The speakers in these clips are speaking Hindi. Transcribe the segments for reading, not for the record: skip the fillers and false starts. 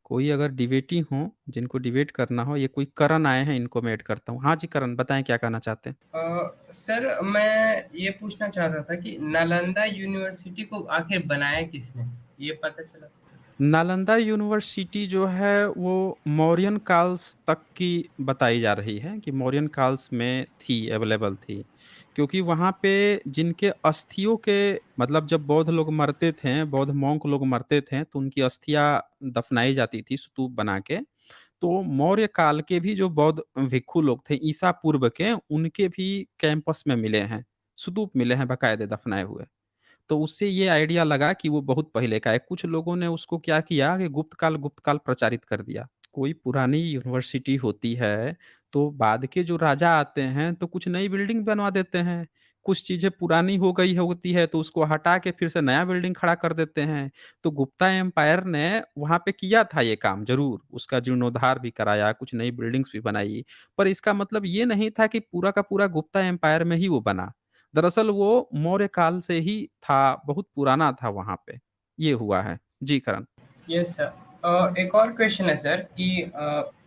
कोई अगर डिबेटी हों, जिनको डिबेट करना हो, ये कोई करण आए हैं, इनको मैं ऐड करता हूँ। हाँ जी, करण बताएँ क्या कहना चाहते हैं? सर मैं ये पूछना चाहता था कि नालंदा यूनिवर्सिटी को आखिर बनाया किसने? ये पता चला? नालंदा यूनिवर्सिटी जो है वो मौर्यन काल्स तक की बताई जा रही है कि मौर्यन काल्स में थी, अवेलेबल थी। क्योंकि वहाँ पे जिनके अस्थियों के मतलब जब बौद्ध लोग मरते थे, बौद्ध मॉन्क लोग मरते थे, तो उनकी अस्थियाँ दफनाई जाती थी स्तूप बना के। तो मौर्य काल के भी जो बौद्ध भिक्षु लोग थे, ईसा पूर्व के, उनके भी कैंपस में मिले हैं, स्तूप मिले हैं बाकायदे दफनाए हुए। तो उससे ये आइडिया लगा कि वो बहुत पहले का है। कुछ लोगों ने उसको क्या किया कि गुप्त काल प्रचारित कर दिया। कोई पुरानी यूनिवर्सिटी होती है, तो बाद के जो राजा आते हैं, तो कुछ नई बिल्डिंग बनवा देते हैं। कुछ चीज़ें पुरानी हो गई होती है, तो उसको हटा के फिर से नया बिल्डिंग खड़ा कर देते हैं। तो गुप्ता एम्पायर ने वहाँ पे किया था ये काम ज़रूर, उसका जीर्णोद्धार भी कराया, कुछ नई बिल्डिंग्स भी बनाई। पर इसका मतलब ये नहीं था कि पूरा का पूरा गुप्ता एम्पायर में ही वो बना। दरअसल वो मौर्य काल से ही था, बहुत पुराना था वहाँ पे। ये हुआ है। जी, करण। Yes sir. एक और क्वेश्चन है सर कि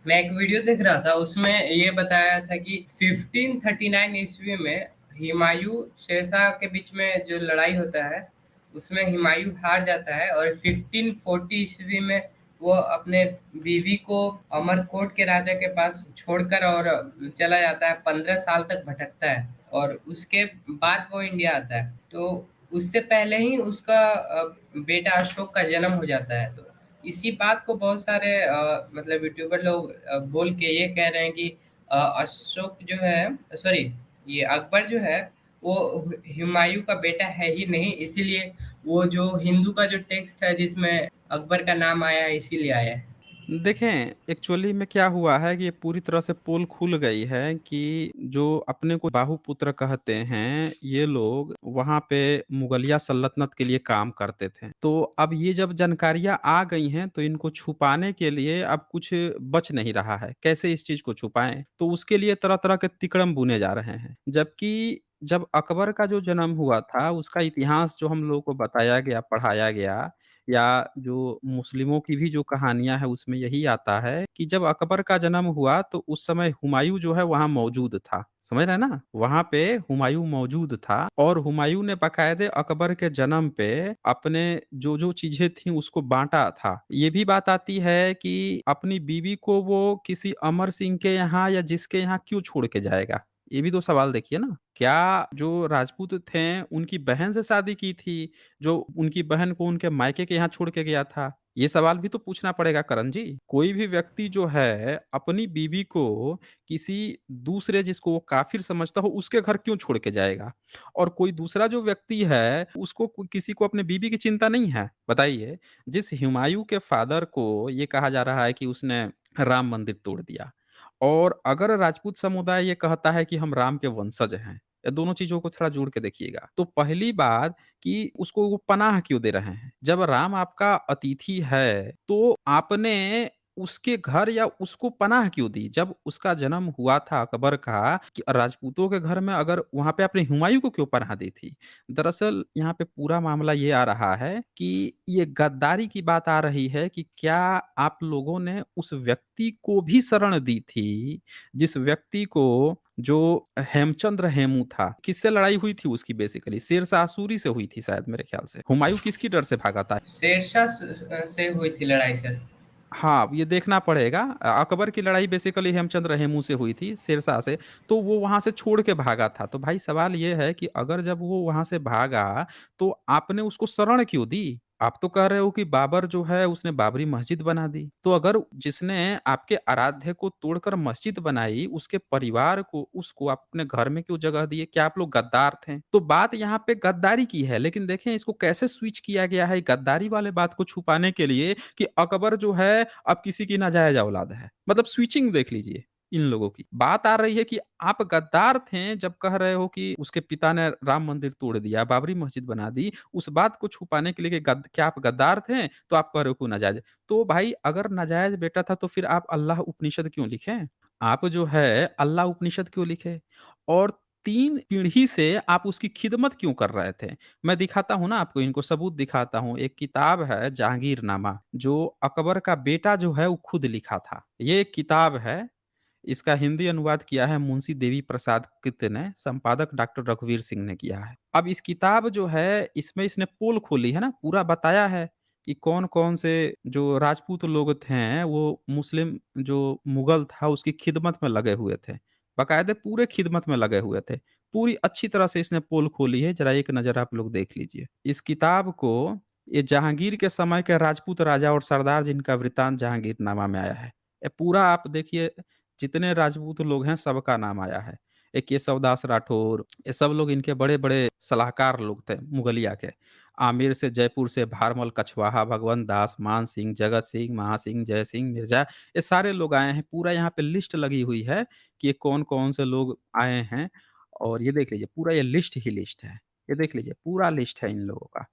मैं एक वीडियो देख रहा था, उसमें ये बताया था कि 1539 ईस्वी में हुमायूं शेरशाह के बीच में जो लड़ाई होता है, उसमें हुमायूं हार जाता है और 1540 ईस्वी में वो अपने बीवी को अमरकोट के राजा के पास छोड़कर और चला जाता है, 15 साल तक भटकता है और उसके बाद वो इंडिया आता है। तो उससे पहले ही उसका बेटा अशोक का जन्म हो जाता है। तो इसी बात को बहुत सारे मतलब यूट्यूबर लोग बोल के ये कह रहे हैं कि अशोक जो है, सॉरी, ये अकबर जो है वो हुमायूं का बेटा है ही नहीं, इसीलिए वो जो हिंदू का जो टेक्स्ट है जिसमें अकबर का नाम आया है, इसीलिए आया है। देखें, एक्चुअली में क्या हुआ है कि ये पूरी तरह से पोल खुल गई है कि जो अपने को बाहुपुत्र कहते हैं, ये लोग वहाँ पे मुगलिया सल्तनत के लिए काम करते थे। तो अब ये जब जानकारियाँ आ गई हैं, तो इनको छुपाने के लिए अब कुछ बच नहीं रहा है। कैसे इस चीज़ को छुपाएँ? तो उसके लिए तरह-तरह के तिकड़म बुने जा रहे हैं। जबकि जब अकबर का जो जन्म हुआ था, उसका इतिहास जो हम लोगों को बताया गया, पढ़ाया गया, या जो मुस्लिमों की भी जो कहानियाँ हैं उसमें यही आता है कि जब अकबर का जन्म हुआ तो उस समय हुमायूँ जो है वहाँ मौजूद था। समझ रहे हैं ना? वहाँ पे हुमायूँ मौजूद था और हुमायूँ ने बाकायदे अकबर के जन्म पे अपने जो-जो चीज़ें थी उसको बाँटा था। ये भी बात आती है कि अपनी बीवी को वो किसी अमर सिंह के यहाँ या जिसके यहाँ क्यों छोड़ के जाएगा? ये भी तो सवाल देखिए ना। क्या जो राजपूत थे उनकी बहन से शादी की थी? जो उनकी बहन को उनके मायके के यहाँ छोड़ के गया था? ये सवाल भी तो पूछना पड़ेगा करण जी। कोई भी व्यक्ति जो है अपनी बीवी को किसी दूसरे जिसको वो काफ़िर समझता हो उसके घर क्यों छोड़ के जाएगा? और कोई दूसरा जो व्यक्ति है उसको किसी को अपनी बीवी की चिंता नहीं है? बताइए। जिस हुमायूँ के फादर को ये कहा जा रहा है कि उसने राम मंदिर तोड़ दिया और अगर राजपूत समुदाय ये कहता है कि हम राम के वंशज हैं, ये दोनों चीज़ों को थोड़ा जोड़ के देखिएगा। तो पहली बात कि उसको वो पनाह क्यों दे रहे हैं? जब राम आपका अतिथि है, तो आपने उसके घर या उसको पनाह क्यों दी? जब उसका जन्म हुआ था अकबर का कि राजपूतों के घर में, अगर वहाँ पे आपने हुमायूँ को क्यों पनाह दी थी? दरअसल यहाँ पे पूरा मामला ये आ रहा है कि ये गद्दारी की बात आ रही है कि क्या आप लोगों ने उस व्यक्ति को भी शरण दी थी, जिस व्यक्ति को जो हेमचंद्र हेमू था, किससे लड़ाई हुई थी उसकी बेसिकली? शेरशाह सूरी से हुई थी शायद मेरे ख्याल से। हुमायूँ किसकी डर से भागा था? शेरशाह से हुई थी लड़ाई सर। हाँ, ये देखना पड़ेगा। अकबर की लड़ाई बेसिकली हेमचंद्र हेमू से हुई थी, शेरशाह से, तो वो वहाँ से छोड़ के भागा था। तो भाई सवाल ये है कि अगर जब वो वहाँ से भागा, तो आपने उसको शरण क्यों दी? आप तो कह रहे हो कि बाबर जो है उसने बाबरी मस्जिद बना दी। तो अगर जिसने आपके आराध्य को तोड़कर मस्जिद बनाई, उसके परिवार को उसको आप अपने घर में क्यों जगह दिए? क्या आप लोग गद्दार थे? तो बात यहाँ पे गद्दारी की है, लेकिन देखें इसको कैसे स्विच किया गया है गद्दारी वाले बात को छुपाने के लिए कि अकबर जो है अब किसी की नाजायज औलाद है। मतलब स्विचिंग देख लीजिए इन लोगों की। बात आ रही है कि आप गद्दार थे जब कह रहे हो कि उसके पिता ने राम मंदिर तोड़ दिया, बाबरी मस्जिद बना दी। उस बात को छुपाने के लिए कि क्या आप गद्दार थे? तो आप कह रहे हो कि नाजायज। तो भाई अगर नाजायज बेटा था तो फिर आप अल्लाह उपनिषद क्यों लिखे? आप जो है अल्लाह उपनिषद क्यों लिखे? और 3 पीढ़ी से आप उसकी खिदमत क्यों कर रहे थे? मैं दिखाता हूँ ना आपको, इनको सबूत दिखाता हूँ। एक किताब है जहांगीरनामा, जो अकबर का बेटा जो है वो खुद लिखा था। ये एक किताब है, इसका हिंदी अनुवाद किया है मुंशी देवी प्रसाद कृत ने, संपादक डॉक्टर रघुवीर सिंह ने किया है। अब इस किताब जो है, इसमें इसने पोल खोली है ना, पूरा बताया है कि कौन-कौन से जो राजपूत लोग थे, वो मुस्लिम जो मुगल था उसकी खिदमत में लगे हुए थे। बाकायदे पूरे खिदमत में लगे हुए थे। पूरी अच्छी तरह से इसने पोल खोली है, ज़रा एक नज़र आप लोग देख लीजिए। इस किताब को ये जहांगीर के समय के राजपूत राजा और सरदार जिनका वृत्तांत जहांगीरनामा में आया है। ये पूरा आप देखिए, जितने राजपूत लोग हैं सबका नाम आया है। ये केशवदास राठौर, ये सब लोग इनके बड़े-बड़े सलाहकार लोग थे मुगलिया के। आमेर से, जयपुर से, भारमल, कछवाहा, भगवंत दास, मान सिंह, जगत सिंह, महासिंह, जय सिंह, मिर्जा, ये सारे लोग आए हैं। पूरा यहाँ पे लिस्ट लगी हुई है कि ये कौन-कौन से लोग आए हैं, और ये देख लीजिए पूरा ये लिस्ट ही लिस्ट है। ये देख लीजिए पूरा लिस्ट है इन लोगों का।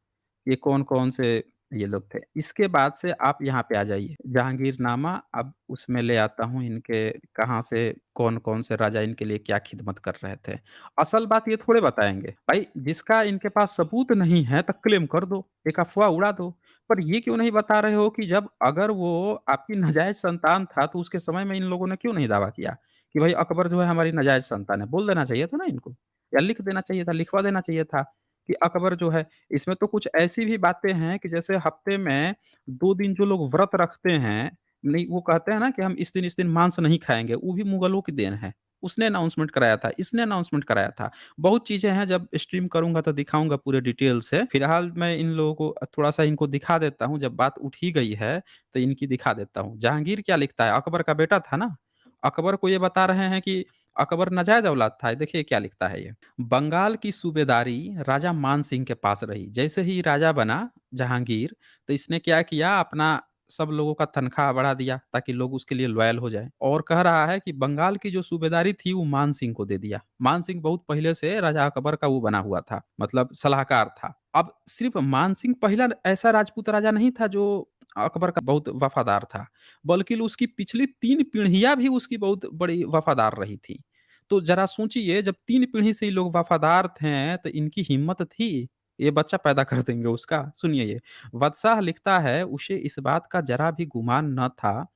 ये कौन-कौन से ये लोग थे। इसके बाद से आप यहाँ पे आ जाइए, जहांगीरनामा, अब उसमें ले आता हूँ इनके कहाँ से कौन-कौन से राजा इनके लिए क्या खिदमत कर रहे थे। असल बात ये थोड़े बताएँगे, भाई जिसका इनके पास सबूत नहीं है तो क्लेम कर दो, एक अफ़वाह उड़ा दो। पर ये क्यों नहीं बता रहे हो कि जब अगर वो आपकी नाजायज़ संतान था तो उसके समय में इन लोगों ने क्यों नहीं दावा किया कि भाई अकबर जो है हमारी नाजायज़ संतान है? बोल देना चाहिए था ना इनको, या लिख देना चाहिए था, लिखवा देना चाहिए था कि अकबर जो है। इसमें तो कुछ ऐसी भी बातें हैं कि जैसे हफ्ते में 2 दिन जो लोग व्रत रखते हैं, नहीं वो कहते हैं ना कि हम इस दिन मांस नहीं खाएँगे, वो भी मुगलों की देन है। उसने अनाउंसमेंट कराया था, इसने अनाउंसमेंट कराया था। बहुत चीज़ें हैं, जब स्ट्रीम करूँगा तो दिखाऊँगा पूरे डिटेल से। फिलहाल मैं इन लोगों को थोड़ा-सा इनको दिखा देता हूँ, जब बात उठ ही गई है, तो इनकी दिखा देता हूँ। जहांगीर क्या लिखता है, अकबर का बेटा था ना, अकबर को ये बता रहे हैं कि अकबर नाजायज़ औलाद था। देखिए क्या लिखता है ये। बंगाल की सूबेदारी राजा मान सिंह के पास रही। जैसे ही राजा बना जहांगीर, तो इसने क्या किया, अपना सब लोगों का तनख्वाह बढ़ा दिया ताकि लोग उसके लिए लॉयल हो जाएँ, और कह रहा है कि बंगाल की जो सूबेदारी थी वो मान सिंह को दे दिया। मान सिंह बहुत पहले से राजा अकबर का वो बना हुआ था, मतलब सलाहकार था। अब सिर्फ मान सिंह पहला ऐसा राजपूत राजा नहीं था जो अकबर का बहुत वफ़ादार था, बल्कि उसकी पिछली 3 पीढ़ियाँ भी उसकी बहुत बड़ी वफ़ादार रही थी। तो ज़रा सोचिए, जब 3 पीढ़ी से ये लोग वफ़ादार थे, तो इनकी हिम्मत थी, ये बच्चा पैदा कर देंगे उसका। सुनिए ये, वत्साह लिखता है, उसे इस बात का ज़रा भी गुमान न था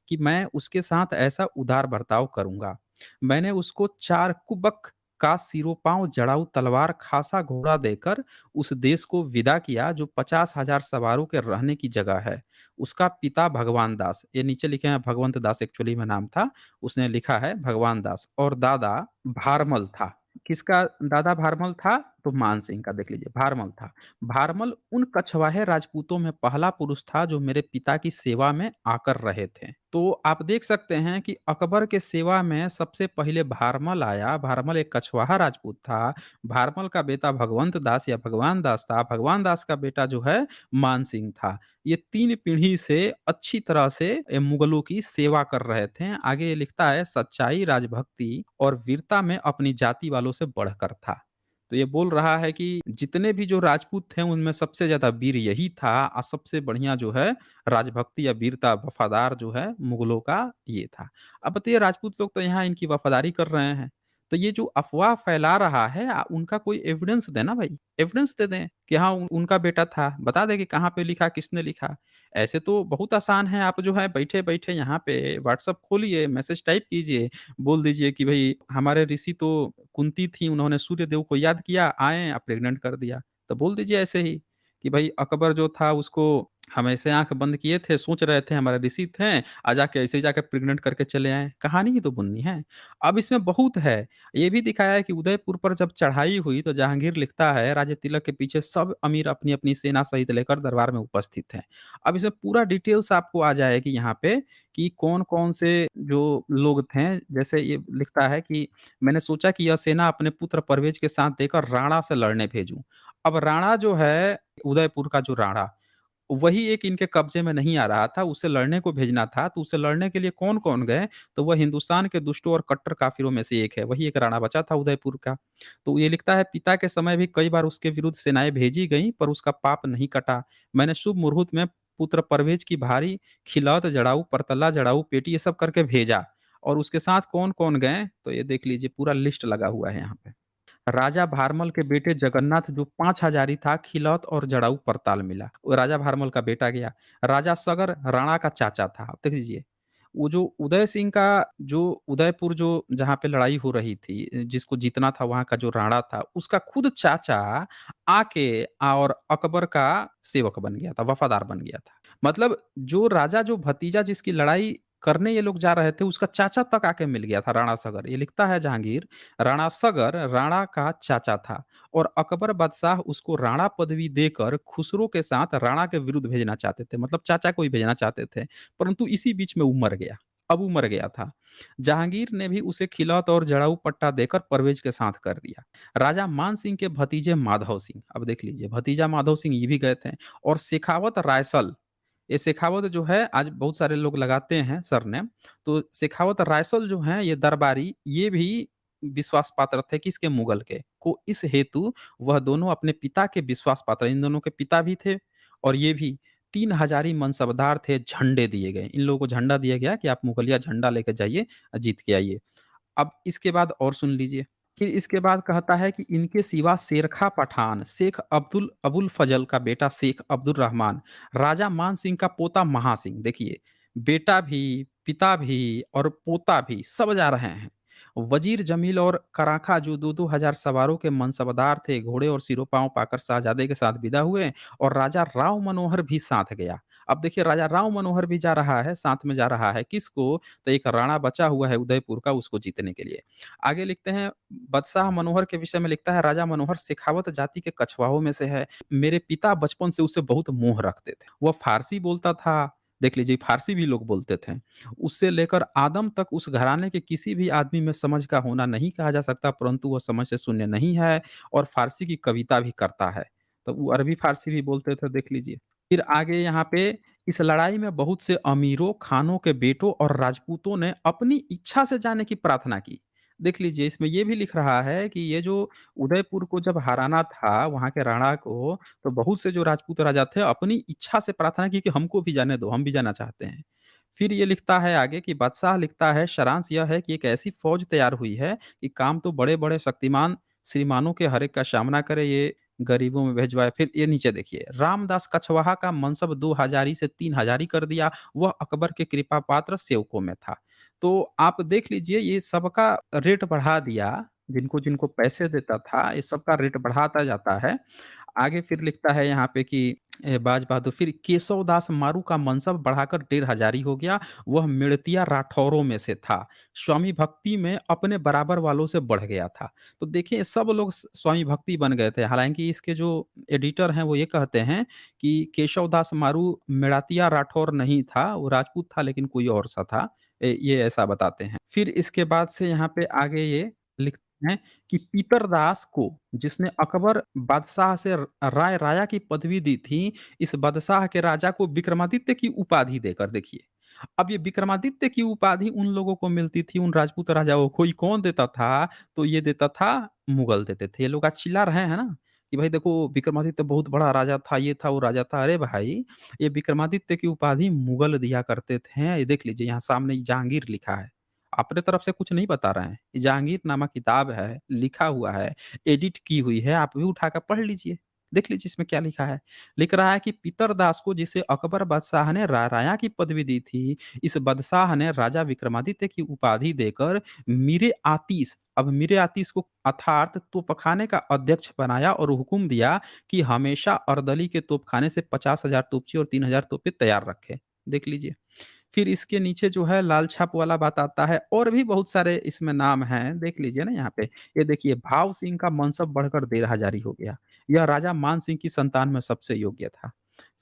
कि मैं उसके साथ ऐसा उदार बर्ताव करूँगा। मैंने उसको 4 कुबक का सिरों-पाँव जड़ाऊ तलवार खासा घोड़ा देकर उस देश को विदा किया जो 50,000 सवारों के रहने की जगह है। उसका पिता भगवान दास, ये नीचे लिखे हैं भगवंत दास एक्चुअली में नाम था, उसने लिखा है भगवान दास, और दादा भारमल था। किसका दादा भारमल था? तो मान सिंह का, देख लीजिए भारमल था। भारमल उन कछवाहे राजपूतों में पहला पुरुष था जो मेरे पिता की सेवा में आकर रहे थे। तो आप देख सकते हैं कि अकबर के सेवा में सबसे पहले भारमल आया। भारमल एक कछवाहा राजपूत था। भारमल का बेटा भगवंत दास या भगवान दास था। भगवान दास का बेटा जो है मान सिंह था। ये 3 पीढ़ी से अच्छी तरह से मुगलों की सेवा कर रहे थे। आगे ये लिखता है, सच्चाई, राजभक्ति और वीरता में अपनी जाति वालों से बढ़कर था। तो ये बोल रहा है कि जितने भी जो राजपूत थे उनमें सबसे ज़्यादा वीर यही था, और सबसे बढ़िया जो है राजभक्ति या वीरता, वफ़ादार जो है मुगलों का ये था। अब बताइए, राजपूत लोग तो यहाँ इनकी वफ़ादारी कर रहे हैं। तो ये जो अफ़वाह फैला रहा है, उनका कोई एविडेंस दें ना भाई, एविडेंस दे दें कि हाँ, उनका बेटा था। बता दें कि कहाँ पे लिखा, किसने लिखा। ऐसे तो बहुत आसान है, आप जो है बैठे-बैठे यहाँ पे व्हाट्सएप खोलिए, मैसेज टाइप कीजिए, बोल दीजिए कि भई हमारे ऋषि तो कुंती थी, उन्होंने सूर्यदेव को याद किया, आए प्रेग्नेंट कर दिया। तो बोल दीजिए ऐसे ही कि भई अकबर जो था उसको हम ऐसे आँख बंद किए थे, सोच रहे थे हमारे ऋषि थे, जाके ऐसे ही जाके प्रेग्नेंट करके चले आए। कहानी ही तो बुननी है। अब इसमें बहुत है। ये भी दिखाया है कि उदयपुर पर जब चढ़ाई हुई तो जहांगीर लिखता है, राजा तिलक के पीछे सब अमीर अपनी-अपनी सेना सहित लेकर दरबार में उपस्थित हैं। अब इसमें पूरा डिटेल्स आपको आ जाएगी यहाँ पे कि कौन-कौन से जो लोग थे। जैसे ये लिखता है कि मैंने सोचा कि यह सेना अपने पुत्र परवेज़ के साथ देकर राणा से लड़ने भेजूँ। अब राणा जो है, उदयपुर का जो राणा, वही एक इनके कब्ज़े में नहीं आ रहा था, उसे लड़ने को भेजना था, तो उसे लड़ने के लिए कौन-कौन गए? तो वह हिंदुस्तान के दुष्टों और कट्टर काफ़िरों में से एक है, वही एक राणा बचा था उदयपुर का। तो ये लिखता है, पिता के समय भी कई बार उसके विरुद्ध सेनाएँ भेजी गईं, पर उसका पाप नहीं कटा। मैंने शुभ मुहूर्त में पुत्र परवेज़ की भारी खिलौत जड़ाऊ, परतल्ला जड़ाऊ, पेटी ये सब करके भेजा, और उसके साथ कौन-कौन गए? तो ये देख लीजिए पूरा लिस्ट लगा हुआ है यहाँ पे। राजा भारमल के बेटे जगन्नाथ जो 5 हजारी था, खिलौत और जड़ाऊ परताल मिला। वो राजा भारमल का बेटा गया। राजा सगर राणा का चाचा था। अब देख लीजिए, वो जो उदय सिंह का जो उदयपुर जो जहाँ पे लड़ाई हो रही थी, जिसको जीतना था वहाँ का जो राणा था, उसका खुद चाचा आके और अकबर का सेवक बन गया था, वफ़ादार बन गया था। मतलब जो राजा जो भतीजा जिसकी लड़ाई करने ये लोग जा रहे थे, उसका चाचा तक आके मिल गया था राणा सगर। ये लिखता है जहांगीर, राणा सगर राणा का चाचा था और अकबर बादशाह उसको राणा पदवी देकर खुसरो के साथ राणा के विरुद्ध भेजना चाहते थे। मतलब चाचा को ही भेजना चाहते थे, परंतु इसी बीच में वो मर गया। अब वो मर गया था। जहांगीर ने भी उसे खिलौत और जड़ाऊ पट्टा देकर परवेज के साथ कर दिया। राजा मान सिंह के भतीजे माधव सिंह, अब देख लीजिए भतीजा माधव सिंह ये भी गए थे, और शेखावत रायसल, ये शेखावत जो है आज बहुत सारे लोग लगाते हैं सरनेम, तो शेखावत रायसल जो हैं ये दरबारी, ये भी विश्वास पात्र थे किसके, मुगल के को, इस हेतु वह दोनों अपने पिता के विश्वास पात्र, इन दोनों के पिता भी थे और ये भी 3 हजारी मनसबदार थे, झंडे दिए गए, इन लोगों को झंडा दिया गया कि आप मुगलिया झंडा लेकर जाइए, जीत के आइए। अब इसके बाद और सुन लीजिए, फिर इसके बाद कहता है कि इनके सिवा शेरखा पठान, शेख अब्दुल अबुल फजल का बेटा शेख अब्दुल रहमान, राजा मान सिंह का पोता महासिंह, देखिए बेटा भी, पिता भी और पोता भी सब जा रहे हैं। वजीर जमील और कराखा जो 2-2 हजार सवारों के मनसबदार थे, घोड़े और सिरोपाव पाकर शाहजादे के साथ विदा हुए और राजा राव मनोहर भी साथ गया। अब देखिए राजा राव मनोहर भी जा रहा है, साथ में जा रहा है किसको, तो एक राणा बचा हुआ है उदयपुर का, उसको जीतने के लिए। आगे लिखते हैं, बादशाह मनोहर के विषय में लिखता है, राजा मनोहर शेखावत जाति के कछवाहों में से है। मेरे पिता बचपन से उससे बहुत मोह रखते थे। वह फारसी बोलता था, देख लीजिए फारसी भी लोग बोलते थे। उससे लेकर आदम तक उस घराने के किसी भी आदमी में समझ का होना नहीं कहा जा सकता, परंतु वह समझ से शून्य नहीं है और फारसी की कविता भी करता है। तो वो अरबी फारसी भी बोलते थे, देख लीजिए। फिर आगे यहाँ पे, इस लड़ाई में बहुत से अमीरों, खानों के बेटों और राजपूतों ने अपनी इच्छा से जाने की प्रार्थना की। देख लीजिए इसमें ये भी लिख रहा है कि ये जो उदयपुर को जब हराना था, वहाँ के राणा को, तो बहुत से जो राजपूत राजा थे अपनी इच्छा से प्रार्थना की कि हमको भी जाने दो, हम भी जाना चाहते हैं। फिर ये लिखता है आगे कि बादशाह लिखता है, सारांश यह है कि एक ऐसी फौज तैयार हुई है कि काम तो बड़े-बड़े शक्तिमान श्रीमानों के हर एक का सामना करे, ये गरीबों में भिजवाए। फिर ये नीचे देखिए, रामदास कछवाहा का मनसब 2 हजारी से 3 हजारी कर दिया, वह अकबर के कृपा पात्र सेवकों में था। तो आप देख लीजिए ये सबका रेट बढ़ा दिया, जिनको-जिनको पैसे देता था, ये सबका रेट बढ़ाता जाता है। आगे फिर लिखता है यहाँ पे कि बाज बहादुर, फिर केशव दास मारू का मनसब बढ़ाकर 1.5 हजारी हो गया, वह मिड़तिया राठौरों में से था। स्वामी भक्ति में अपने बराबर वालों से बढ़ गया था। तो देखिए सब लोग स्वामी भक्ति बन गए थे। हालाँकि इसके जो एडिटर हैं वो ये कहते हैं कि केशव दास मारू मिड़ातिया राठौर नहीं था, वो राजपूत था लेकिन कोई और सा था। ये ऐसा बताते हैं। फिर इसके बाद से यहाँ पे आगे ये लिखते हैं कि पीतरदास को, जिसने अकबर बादशाह से राय राया की पदवी दी थी, इस बादशाह के राजा को विक्रमादित्य की उपाधि देकर, देखिए अब ये विक्रमादित्य की उपाधि उन लोगों को मिलती थी, उन राजपूत राजाओं को, कोई कौन देता था, तो ये देता था मुगल देते थे। ये लोग आज चिल्ला रहे हैं ना कि भाई देखो विक्रमादित्य बहुत बड़ा राजा था, ये था वो राजा था। अरे भाई, ये विक्रमादित्य की उपाधि मुगल दिया करते थे। ये देख लीजिए यहाँ सामने जहांगीर लिखा है, अपने तरफ से कुछ नहीं बता रहे हैं। ये जहांगीरनामा किताब है, लिखा हुआ है, एडिट की हुई है, आप भी उठाकर पढ़ लीजिए। देख लीजिए इसमें क्या लिखा है। लिख रहा है कि पितरदास को, जिसे अकबर बादशाह ने राया की पदवी दी थी, इस बादशाह ने राजा विक्रमादित्य की उपाधि देकर मीरे आतिश, अब मीरे आतिश को अर्थात तोपखाने का अध्यक्ष बनाया और हुक्म दिया कि हमेशा अर्दली के तोपखाने से 50,000 तोपची और 3,000 तोपें तैयार रखे। देख लीजिए। फिर इसके नीचे जो है लाल छाप वाला बात आता है, और भी बहुत सारे इसमें नाम हैं, देख लीजिए ना यहाँ पे। ये देखिए भाव सिंह का मनसब बढ़कर 1.5 हजारी हो गया। यह राजा मान सिंह की संतान में सबसे योग्य था।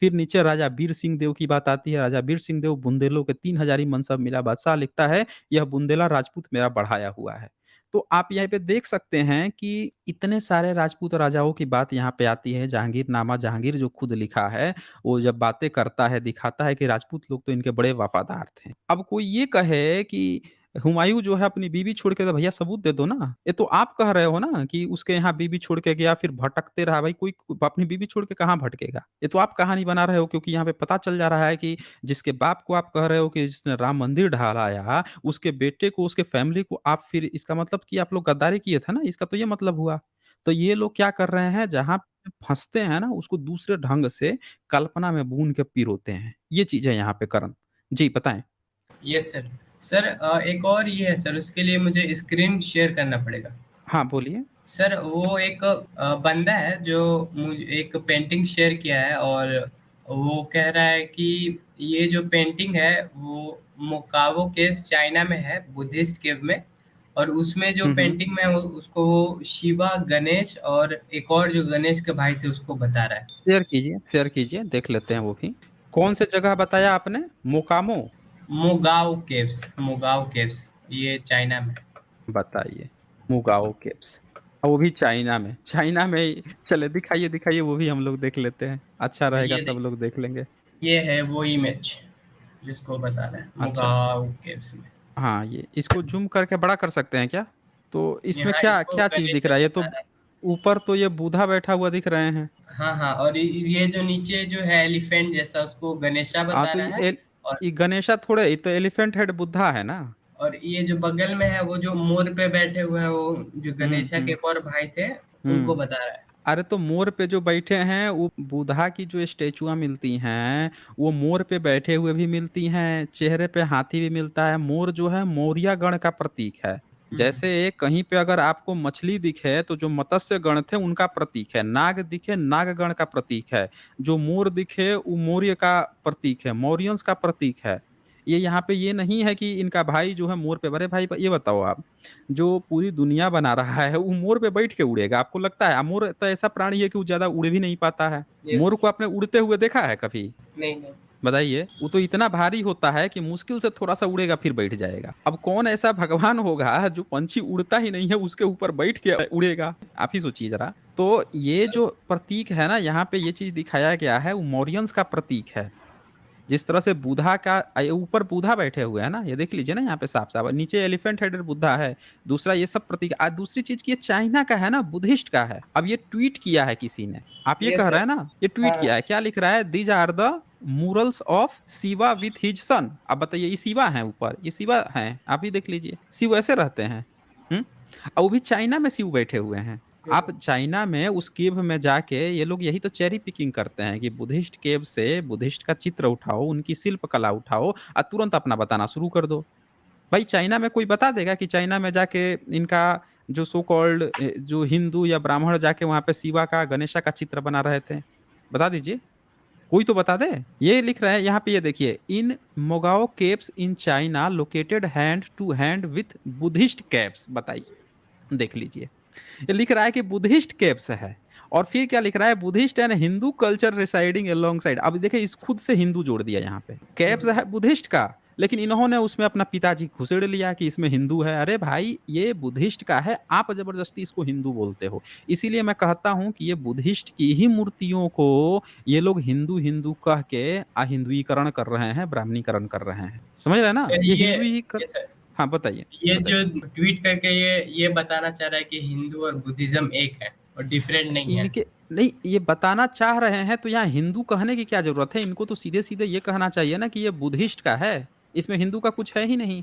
फिर नीचे राजा बीर सिंह देव की बात आती है। राजा बीर सिंह देव बुंदेलों के 3 हजारी मनसब मिला। बादशाह लिखता है, यह बुंदेला राजपूत मेरा बढ़ाया हुआ है। तो आप यहाँ पे देख सकते हैं कि इतने सारे राजपूत राजाओं की बात यहाँ पे आती है। जहांगीरनामा, जहांगीर जो खुद लिखा है, वो जब बातें करता है, दिखाता है कि राजपूत लोग तो इनके बड़े वफ़ादार थे। अब कोई ये कहे कि हुमायूँ जो है अपनी बीवी छोड़ के, तो भैया सबूत दे दो ना। ये तो आप कह रहे हो ना कि उसके यहाँ बीवी छोड़ के गया, फिर भटकते रहा। भाई कोई अपनी बीवी छोड़ के कहाँ भटकेगा? ये तो आप कहानी बना रहे हो, क्योंकि यहाँ पे पता चल जा रहा है कि जिसके बाप को आप कह रहे हो कि जिसने राम मंदिर ढालाया, उसके बेटे को, उसके फैमिली को आप, फिर इसका मतलब कि आप लोग गद्दारी किए थे ना, इसका तो ये मतलब हुआ। तो ये लोग क्या कर रहे हैं, जहाँ पे फँसते हैं ना, उसको दूसरे ढंग से कल्पना में बुन के पिरोते हैं। ये चीज़ है यहाँ पे करण। जी, बताएँ? Yes sir. सर एक और ये है सर, उसके लिए मुझे स्क्रीन शेयर करना पड़ेगा। हाँ, बोलिए। सर वो एक बंदा है जो मुझे एक पेंटिंग शेयर किया है, और वो कह रहा है कि ये जो पेंटिंग है वो मोकावो केव्स चाइना में है, बुद्धिस्ट केव में। और उसमें जो हुँ, हुँ। पेंटिंग में उसको वो शिवा, गणेश और एक और जो गणेश के भाई थे उसको बता रहा है। शेयर कीजिए, देख लेते हैं वो भी। कौन से जगह बताया आपने? मोकामो? मोगाओ केव्स ये चाइना में। बताइए। मुगाओ केव्स। वो भी चाइना में। चाइना में ही चलिए दिखाइए, दिखाइए, वो भी हम लोग देख लेते हैं। अच्छा रहेगा, ये सब देखिए, लोग देख लेंगे। ये है वो इमेज जिसको बता रहा है, अच्छा। मोगाओ केव्स में। हाँ, ये इसको ज़ूम करके बड़ा कर सकते हैं क्या? तो इसमें यहाँ क्या इसको क्या चीज़ दिख गणेश रहा है? ये बता तो रहा है। ऊपर तो ये बुधा बैठा हुआ दिख रहे हैं। हाँ, हाँ, और ये जो नीचे जो है एलिफेंट जैसा, उसको गणेशा बता तो रहा है। और ये गणेशा थोड़े, ये तो एलिफेंट हेड बुद्धा है ना? ये जो बगल में है वो जो मोर पे बैठे हुए हैं, वो जो हुँ, गणेशा के हुँ, एक और भाई थे, उनको हुँ। बता रहा है। अरे तो मोर पे जो बैठे हैं, वो बुधा की जो स्टेचुआ मिलती हैं, वो मोर पे बैठे हुए भी मिलती हैं, चेहरे पे हाथी भी मिलता है। मोर जो है मौर्य गण का प्रतीक है। हुँ, जैसे कहीं पे अगर आपको मछली दिखे तो जो मत्स्य गण थे उनका प्रतीक है, नाग दिखे नाग गण का प्रतीक है, जो मोर दिखे वो मौर्य का प्रतीक है, मौर्यंस का प्रतीक है। ये यहाँ पे ये नहीं है कि इनका भाई जो है मोर पे, अरे भाई ये बताओ आप, जो पूरी दुनिया बना रहा है वो मोर पे बैठ के उड़ेगा? आपको लगता है? मोर तो ऐसा प्राणी है कि वो ज़्यादा उड़ भी नहीं पाता है। Yes more sir. को आपने उड़ते हुए देखा है कभी? नहीं, नहीं। बताइए। वो तो इतना भारी होता है कि मुश्किल से थोड़ा-सा उड़ेगा फिर बैठ जाएगा। अब कौन ऐसा भगवान होगा जो पंछी उड़ता ही नहीं है उसके ऊपर बैठ के उड़ेगा? आप ही सोचिए ज़रा। तो ये जो प्रतीक है ना, यहाँ पे ये चीज़ दिखाया गया है, वो मौर्यंस का प्रतीक है। जिस तरह से बुधा का ऊपर बुधा बैठे हुए हैं ना, ये देख लीजिए ना यहाँ पे साफ-साफ, नीचे एलिफेंट हेडेड बुद्धा है। दूसरा ये सब प्रतीक, दूसरी चीज़ कि ये चाइना का है ना, बुद्धिस्ट का है। अब ये ट्वीट किया है किसी ने। आप ये यस कह रहे सर। हैं ना, ये ट्वीट हाँ, हाँ। किया है। क्या लिख रहा है? These are the murals of Shiva with his son. अब बताइए, ये शिवा हैं ऊपर, ये शिवा हैं। आप ही देख लीजिए। शिव ऐसे रहते हैं। हुँ? और वो भी चाइना में शिव बैठे हुए हैं। हुँ, आप चाइना में उस केव में जाके ये लोग यही तो चेरी पिकिंग करते हैं कि बुद्धिस्ट केव से बुद्धिस्ट का चित्र उठाओ, उनकी शिल्प कला उठाओ और तुरंत अपना बताना शुरू कर दो। भाई चाइना में कोई बता देगा कि चाइना में जाके इनका जो सो कॉल्ड जो हिंदू या ब्राह्मण जाके वहाँ पे शिवा का, गणेशा का चित्र बना रहे थे? बता दीजिए। कोई तो बता दे। ये लिख रहा है यहाँ पे, ये देखिए, in Mogao caves in China located hand to hand with Buddhist caves. बताइए, देख लीजिए। ये लिख रहा है कि बुद्धिस्ट केव्स है, और फिर क्या लिख रहा है? Buddhist and Hindu culture residing along side. अब देखिए, इस खुद से हिंदू जोड़ दिया यहाँ पे। केव्स हुँ। है बुद्धिस्ट का, लेकिन इन्होंने उसमें अपना पिताजी घुसेड़ लिया कि इसमें हिंदू है। अरे भाई, ये बुद्धिस्ट का है, आप जबरदस्ती इसको हिंदू बोलते हो। इसीलिए मैं कहता हूँ कि ये बुद्धिस्ट की ही मूर्तियों को ये लोग हिंदू हिंदू कह के अहिंदुईकरण कर रहे हैं, ब्राह्मणीकरण कर रहे हैं। समझ रहे हैं ना? सर ये हिंदू ही कर। ये सर, हाँ, बताइए, ये जो बताइए। ट्वीट करके ये बताना चाह रहा है कि हिंदू और बुद्धिज़्म एक है और डिफरेंट नहीं है। इनके नहीं, ये बताना चाह रहे हैं तो यहाँ हिंदू कहने की क्या ज़रूरत है? इनको तो सीधे-सीधे ये कहना चाहिए ना कि ये बुद्धिस्ट का है, इसमें हिंदू का कुछ है ही नहीं।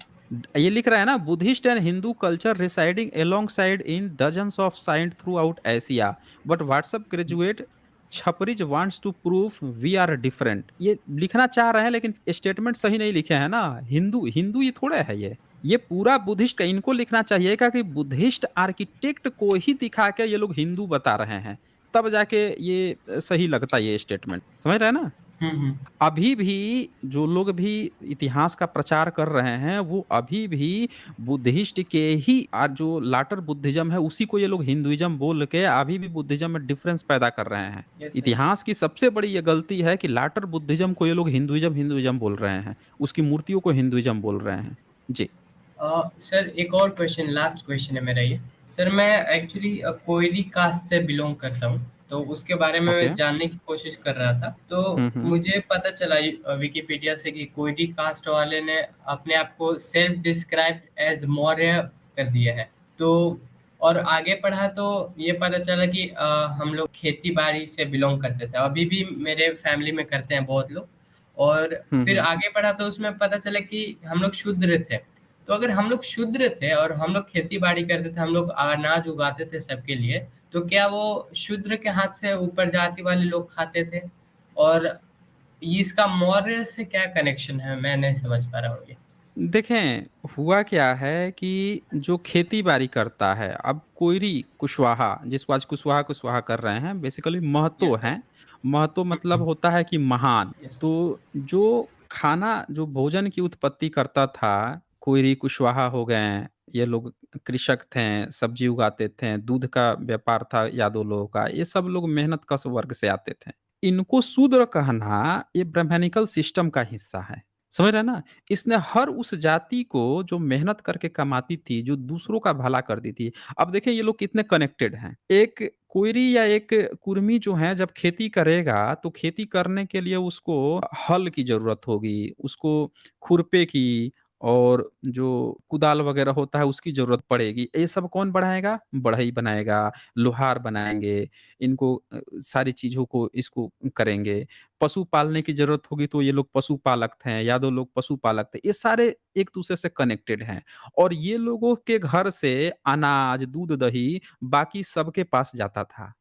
ये लिख रहा है ना, Buddhist and Hindu culture residing alongside in dozens of साइंट throughout Asia, but WhatsApp graduate छपरीज wants to prove we are different. ये लिखना चाह रहे हैं लेकिन स्टेटमेंट सही नहीं लिखे हैं ना। हिंदू हिंदू ये थोड़े है ये पूरा बुद्धिस्ट का। इनको लिखना चाहिए का कि बुद्धिस्ट आर्किटेक्ट को ही दिखा के ये लोग हिंदू बता रहे हैं, तब जाके ये सही लगता है ये स्टेटमेंट। समझ रहे हैं ना? हुँ, हुँ। अभी भी जो लोग भी इतिहास का प्रचार कर रहे हैं, वो अभी भी बुद्धिस्ट के ही जो लाटर बुद्धिज्म है उसी को ये लोग हिंदुइज्म बोल के अभी भी बुद्धिज्म में डिफरेंस पैदा कर रहे हैं। Yes sir. इतिहास की सबसे बड़ी ये गलती है कि लाटर बुद्धिज्म को ये लोग हिंदुइज्म हिंदुइज्म बोल रहे हैं, उसकी मूर्तियों को हिंदुइज्म बोल रहे हैं। जी। सर एक और क्वेश्चन, लास्ट क्वेश्चन है मेरा ये। सर मैं एक्चुअली कोयरी कास्ट से बिलॉन्ग करता हूँ। तो उसके बारे में ओके। मैं जानने की कोशिश कर रहा था। तो हुँ, हुँ। मुझे पता चला विकिपीडिया से कि कोयरी कास्ट वाले ने अपने आप को सेल्फ डिस्क्राइब एज़ मौर्य कर दिया है। तो और आगे पढ़ा तो ये पता चला कि हम लोग खेती-बाड़ी से बिलॉन्ग करते थे। अभी भी मेरे फैमिली में करते हैं बहुत लोग। और हुँ, फिर हुँ। आगे पढ़ा तो उसमें पता चला कि हम लोग शूद्र थे। तो अगर हम लोग शूद्र थे और हम लोग खेती-बाड़ी करते थे, हम लोग अनाज उगाते थे सबके लिए, तो क्या वो शूद्र के हाथ से ऊपर जाति वाले लोग खाते थे? और इसका मौर्य से क्या कनेक्शन है? मैं नहीं समझ पा रहा हूँ ये। देखें, हुआ क्या है कि जो खेती-बाड़ी करता है, अब कोयरी कुशवाहा, जिसको आज कुशवाहा कर रहे हैं, बेसिकली महतो यस सर। हैं। महतो हुँ, मतलब हुँ। होता है कि महान। यस। तो जो खाना, जो भोजन की उत्पत्ति करता था, कोयरी कुशवाहा हो गए, ये लोग कृषक थे, सब्ज़ी उगाते थे, दूध का व्यापार था यादव लोगों का, ये सब लोग मेहनत कश वर्ग से आते थे। इनको शूद्र कहना, ये ब्राह्मणिकल सिस्टम का हिस्सा है। समझ रहे हैं ना? इसने हर उस जाति को जो मेहनत करके कमाती थी, जो दूसरों का भला करती थी। अब देखिए ये लोग कितने कनेक्टेड हैं। एक कोयरी या एक कुर्मी जो है जब खेती करेगा, तो खेती करने के लिए उसको हल की ज़रूरत होगी, उसको खुरपे की और जो कुदाल वगैरह होता है उसकी ज़रूरत पड़ेगी। ये सब कौन बढ़ाएगा? बढ़ई बनाएगा, लोहार बनाएँगे, इनको सारी चीज़ों को इसको करेंगे। पशु पालने की ज़रूरत होगी तो ये लोग पशुपालक थे, यादव लोग पशुपालक थे। ये सारे एक-दूसरे से कनेक्टेड हैं और ये लोगों के घर से अनाज, दूध-दही बाकी सबके पास जाता था।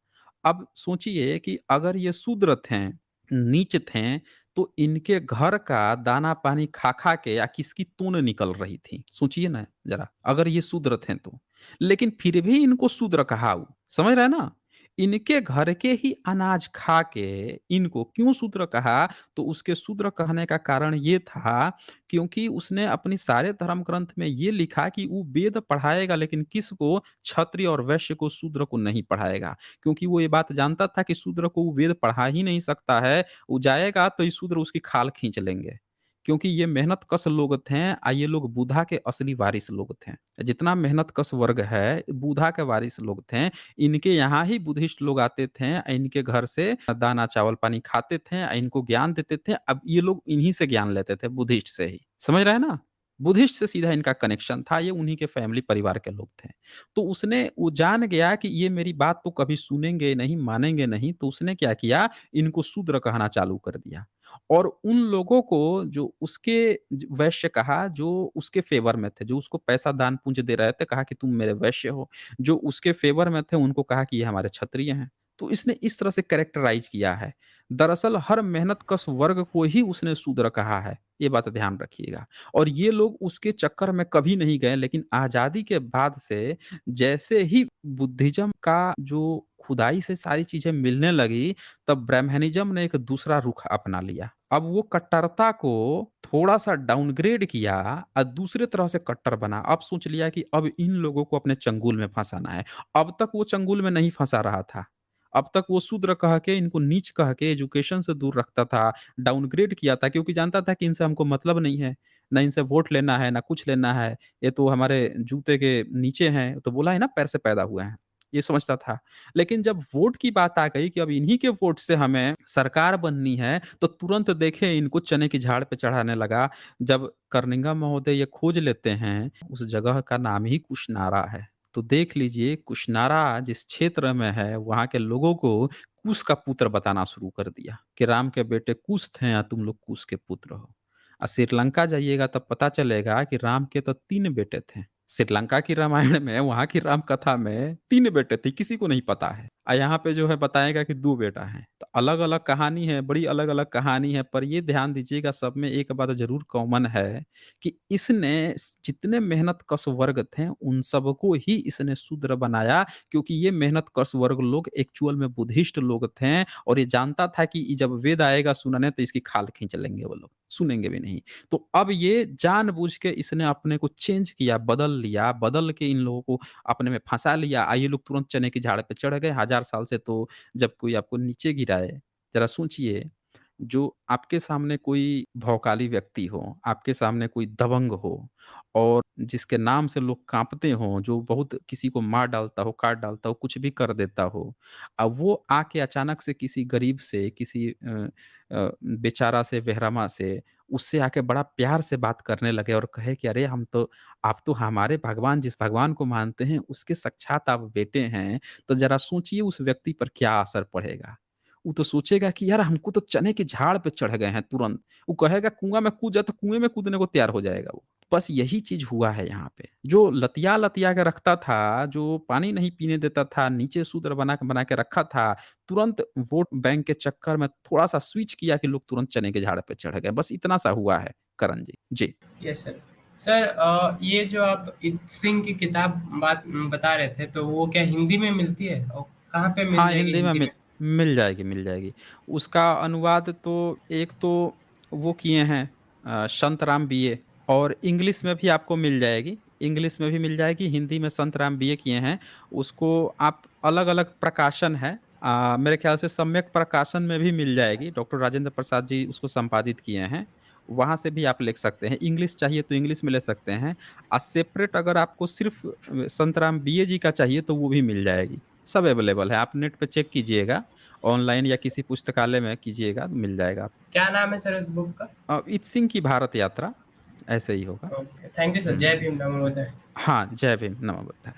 अब सोचिए कि अगर ये शूद्र थे, नीच थे, तो इनके घर का दाना-पानी खा-खा के या किसकी तून निकल रही थी? सोचिए ना ज़रा, अगर ये शूद्र थे तो। लेकिन फिर भी इनको शूद्र कहा, समझ रहे हैं ना? इनके घर के ही अनाज खा के इनको क्यों शूद्र कहा? तो उसके शूद्र कहने का कारण ये था क्योंकि उसने अपनी सारे धर्म ग्रंथ में ये लिखा कि वो वेद पढ़ाएगा लेकिन किसको? क्षत्रिय और वैश्य को, शूद्र को नहीं पढ़ाएगा। क्योंकि वो ये बात जानता था कि शूद्र को वो वेद पढ़ा ही नहीं सकता है, वो जाएगा तो ये शूद्र उसकी खाल खींच लेंगे। क्योंकि ये मेहनत कश लोग थे, ये लोग बुधा के असली वारिस लोग थे। जितना मेहनत कश वर्ग है, बुधा के वारिस लोग थे। इनके यहाँ ही बुद्धिस्ट लोग आते थे, इनके घर से दाना चावल पानी खाते थे, इनको ज्ञान देते थे। अब ये लोग इन्हीं से ज्ञान लेते थे, बुद्धिस्ट से ही। समझ रहे हैं ना? बुद्धिस्ट से सीधा इनका कनेक्शन था, ये उन्हीं के फैमिली परिवार के लोग थे। तो उसने वो जान गया कि ये मेरी बात तो कभी सुनेंगे नहीं, मानेंगे नहीं, तो उसने क्या किया, इनको शूद्र कहना चालू कर दिया। और उन लोगों को जो उसके वैश्य कहा, जो उसके फेवर में थे, जो उसको पैसा दान पुण्य दे रहे थे, कहा कि तुम मेरे वैश्य हो। जो उसके फेवर में थे उनको कहा कि ये हमारे क्षत्रिय हैं। तो इसने इस तरह से कैरेक्टराइज़ किया है। दरअसल हर मेहनत-कश वर्ग को ही उसने शूद्र कहा है, ये बात ध्यान रखिएगा। और ये लोग उसके चक्कर में कभी नहीं गए, लेकिन आज़ादी के बाद से जैसे ही बुद्धिज़्म का जो खुदाई से सारी चीज़ें मिलने लगी, तब ब्राह्मणिज़्म ने एक दूसरा रुख अपना लिया। अब वो कट्टरता को थोड़ा-सा डाउनग्रेड किया और दूसरे तरह से कट्टर बना। अब सोच लिया कि अब इन लोगों को अपने चंगुल में फँसाना है। अब तक वो चंगुल में नहीं फँसा रहा था। अब तक वो शूद्र कह के, इनको नीच कह के एजुकेशन से दूर रखता था, डाउनग्रेड किया था क्योंकि जानता था कि इनसे हमको मतलब नहीं है। ना इनसे वोट लेना है, ना कुछ लेना है। ये तो हमारे जूते के नीचे हैं, तो बोला है ना पैर से पैदा हुए हैं। ये समझता था। लेकिन जब वोट की बात आ गई कि अब इन्हीं के वोट से हमें सरकार बननी है, तो तुरंत देखें इनको चने की झाड़ पे चढ़ाने लगा। जब कर्निंगा महोदय ये खोज लेते हैं, उस जगह का नाम ही कुशनारा है। तो देख लीजिए कुशनारा जिस क्षेत्र में है, वहाँ के लोगों को कुश का पुत्र बताना शुरू कर दिया कि राम के बेटे कुश थे या तुम लोग कुश के पुत्र हो। श्रीलंका जाइएगा तब पता चलेगा कि राम के तो 3 बेटे थे। श्रीलंका की रामायण में, वहाँ की राम कथा में 3 बेटे थे, किसी को नहीं पता है। यहाँ पे जो है बताएगा कि 2 बेटा हैं। तो अलग-अलग कहानी है, बड़ी अलग-अलग कहानी है, पर ये ध्यान दीजिएगा सब में एक बात ज़रूर कॉमन है कि इसने जितने मेहनत कश वर्ग थे, उन सबको ही इसने शूद्र बनाया क्योंकि ये मेहनत कश वर्ग लोग एक्चुअल में बुद्धिस्ट लोग थे और ये जानता था कि जब वेद आएगा सुनाने तो इसकी खाल खींच लेंगे वो लोग, सुनेंगे भी नहीं। तो अब ये जानबूझ के इसने अपने को चेंज किया, बदल लिया, बदल के इन लोगों को अपने में फँसा लिया। ये लोग तुरंत चने की झाड़ पे चढ़ गए, 1000 साल से तो जब कोई आपको नीचे गिराए, ज़रा सोचिए जो आपके सामने कोई भौकाली व्यक्ति हो, आपके सामने कोई दबंग हो और जिसके नाम से लोग काँपते हों, जो बहुत किसी को मार डालता हो, काट डालता हो, कुछ भी कर देता हो। अब वो आके अचानक से किसी गरीब से, किसी बेचारा से, बेरहमा से, उससे आके बड़ा प्यार से बात करने लगे और कहे कि अरे हम तो आप तो हमारे भगवान जिस भगवान को मानते हैं, उसके साक्षात आप बेटे हैं, तो ज़रा सोचिए उस व्यक्ति पर क्या असर पड़ेगा। वो तो सोचेगा कि यार हमको तो चने के झाड़ पे चढ़ गए हैं तुरंत। वो कहेगा कुआँ में कूद जा तो कुएँ में कूदने को तैयार हो जाएगा वो। बस यही चीज़ हुआ है यहाँ पे। जो लतिया-लतिया के रखता था, जो पानी नहीं पीने देता था, नीचे शूद्र बना के रखा था, तुरंत वोट बैंक के चक्कर में थोड़ा-सा स्विच किया कि लोग तुरंत चने के झाड़ पे चढ़ गए। बस इतना सा हुआ है करण जी। जी। Yes sir. सर ये जो आप इत सिंह की किताब बता रहे थे, तो वो क्या हिंदी में मिलती है? और कहाँ पे मिल हाँ, जाएगी हिंदी में हिंदी में? मिल जाएगी, मिल जाएगी। उसका अनुवाद तो एक तो वो किए हैं संतराम बीए और इंग्लिश में भी आपको मिल जाएगी। इंग्लिश में भी मिल जाएगी, हिंदी में संतराम बीए किए हैं। उसको आप अलग-अलग प्रकाशन है मेरे ख़्याल से सम्यक प्रकाशन में भी मिल जाएगी। डॉक्टर राजेंद्र प्रसाद जी उसको संपादित किए हैं। वहाँ से भी आप ले सकते हैं। इंग्लिश चाहिए तो इंग्लिश में ले सकते हैं। सेपरेट अगर आपको सिर्फ़ संतराम बीए जी का चाहिए तो वो भी मिल जाएगी। सब अवेलेबल है, आप नेट पे चेक कीजिएगा, ऑनलाइन या किसी पुस्तकालय में कीजिएगा, मिल जाएगा आपको। क्या नाम है सर उस बुक का? इत सिंह की भारत यात्रा, ऐसे ही होगा। Okay, thank you sir. हुँ। जय भीम, नमो बुद्धाय। हाँ, जय भीम, नमो बुद्धाय।